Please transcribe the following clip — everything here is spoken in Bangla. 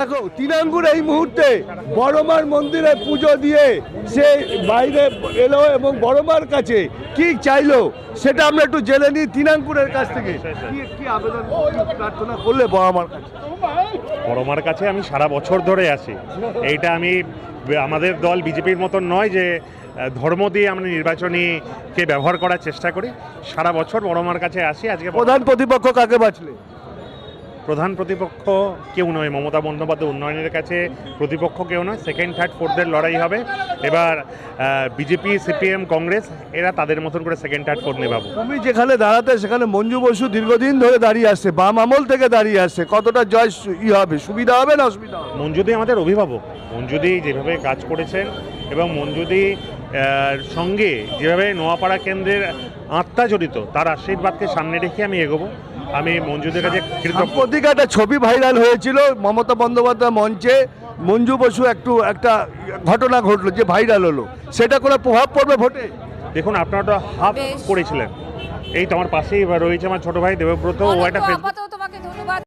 দেখো তৃণাঙ্কুর এই মুহূর্তে বড়মার মন্দিরে পুজো দিয়ে সে বাইরে এলো এবং বড়মার কাছে কি চাইলো সেটা আমরা একটু জেনে নিই তৃণাঙ্কুরের কাছ থেকে। কি আবেদন প্রার্থনা করলে বড়মার কাছে? বড়মার কাছে আমি সারা বছর ধরে আছি। এইটা আমি আমাদের দল বিজেপির মতন নয় যে ধর্ম দিয়ে আমরা নির্বাচনীকে ব্যবহার করার চেষ্টা করি। সারা বছর বড়মার কাছে আসি। আজকে প্রধান প্রতিপক্ষ কাকে বাঁচলে? প্রধান প্রতিপক্ষ কেউ নয়, মমতা বন্দ্যোপাধ্যায় উন্নয়নের কাছে প্রতিপক্ষ কেউ নয়। সেকেন্ড থার্ড ফোর্থের লড়াই হবে। এবার বিজেপি, সিপিএম, কংগ্রেস এরা তাদের মতন করে সেকেন্ড থার্ড ফোর্থ নেবাবো। তুমি যেখানে দাঁড়াতে সেখানে মঞ্জু বসু দীর্ঘদিন ধরে দাঁড়িয়ে আসছে, বাম আমল থেকে দাঁড়িয়ে আসছে, কতটা জয় হবে, সুবিধা হবে না অসুবিধা হবে? মঞ্জুদি আমাদের অভিভাবক। মঞ্জুদি যেভাবে কাজ করেছেন এবং মঞ্জুদি সঙ্গে যেভাবে নোয়াপাড়া কেন্দ্রের আত্মা জড়িত, তার আশীর্বাদকে সামনে রেখে আমি এগোবো। আমি মঞ্জুদের কাছে কৃতজ্ঞ। সাম্প্রতিক একটা ছবি ভাইরাল হয়েছিল মমতা বন্দ্যোপাধ্যায় মঞ্চে, মঞ্জু বসু একটা ঘটনা ঘটলো যে ভাইরাল হলো, সেটা কোনো প্রভাব পড়বে ভোটে? দেখুন, আপনারা তো হাফ করেছিলেন। এই তো আমার পাশেই রয়েছে আমার ছোট ভাই দেবব্রত, ও একটা ফেসবুক